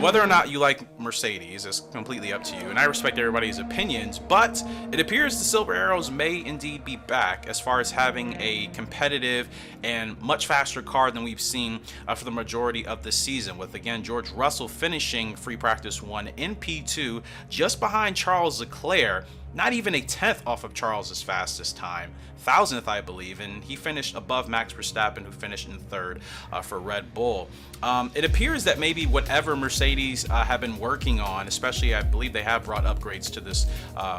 whether or not you like Mercedes is completely up to you, and I respect everybody's opinions, but it appears the Silver Arrows may indeed be back as far as having a competitive and much faster car than we've seen for the majority of the season, with again George Russell finishing free practice 1 in P2 just behind Charles Leclerc, not even a tenth off of Charles's fastest time, thousandth I believe, and he finished above Max Verstappen, who finished in third for Red Bull. It appears that maybe whatever Mercedes have been working on, especially I believe they have brought upgrades to this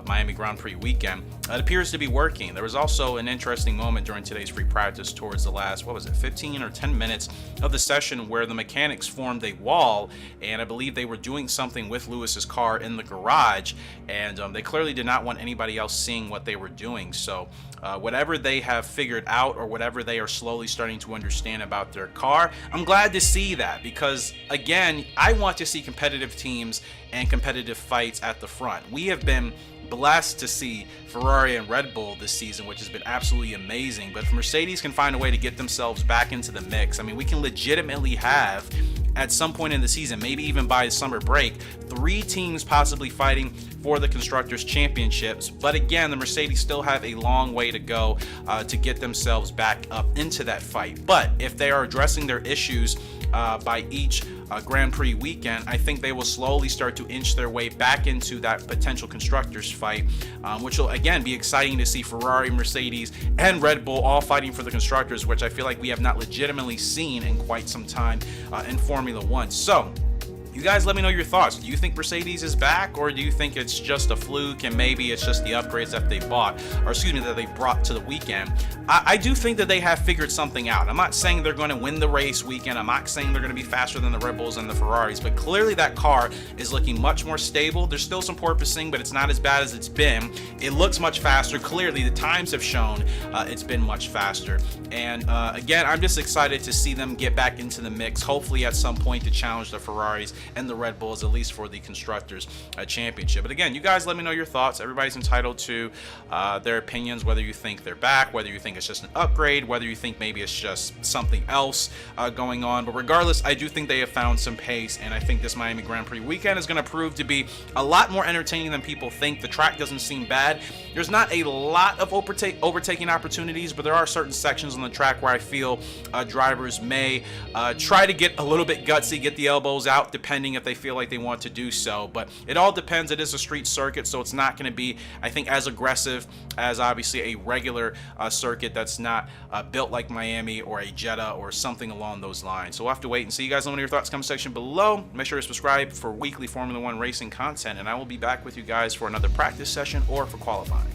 Miami Grand Prix weekend, it appears to be working. There was also an interesting moment during today's free practice towards the last, 15 or 10 minutes of the session, where the mechanics formed a wall, and I believe they were doing something with Lewis's car in the garage, and they clearly did not want anybody else seeing what they were doing. So whatever they have figured out, or whatever they are slowly starting to understand about their car, I'm glad to see that, because again, I want to see competitive teams and competitive fights at the front. We have been blessed to see Ferrari and Red Bull this season, which has been absolutely amazing, but if Mercedes can find a way to get themselves back into the mix, I mean, we can legitimately have at some point in the season, maybe even by the summer break, 3 teams possibly fighting for the Constructors' Championships. But again, the Mercedes still have a long way to go to get themselves back up into that fight. But if they are addressing their issues by each Grand Prix weekend, I think they will slowly start to inch their way back into that potential Constructors fight, which will again be exciting to see Ferrari, Mercedes, and Red Bull all fighting for the Constructors, which I feel like we have not legitimately seen in quite some time in Formula One. So you guys let me know your thoughts. Do you think Mercedes is back, or do you think it's just a fluke and maybe it's just the upgrades that they bought, or excuse me, that they brought to the weekend? I do think that they have figured something out. I'm not saying they're going to win the race weekend. I'm not saying they're going to be faster than the Red Bulls and the Ferraris, but clearly that car is looking much more stable. There's still some porpoising, but it's not as bad as it's been. It looks much faster. Clearly the times have shown it's been much faster. And again, I'm just excited to see them get back into the mix, hopefully at some point to challenge the Ferraris and the Red Bulls, at least for the Constructors' Championship. But again, you guys let me know your thoughts. Everybody's entitled to their opinions, whether you think they're back, whether you think it's just an upgrade, whether you think maybe it's just something else going on. But regardless, I do think they have found some pace, and I think this Miami Grand Prix weekend is going to prove to be a lot more entertaining than people think. The track doesn't seem bad. There's not a lot of overtaking opportunities, but there are certain sections on the track where I feel drivers may try to get a little bit gutsy, get the elbows out, depending if they feel like they want to do so. But it all depends. It is a street circuit, so it's not going to be, I think, as aggressive as obviously a regular circuit that's not built like Miami or a Jeddah or something along those lines. So we'll have to wait and see. You guys let me know your thoughts in the comment section below. Make sure to subscribe for weekly Formula One racing content, and I will be back with you guys for another practice session or for qualifying.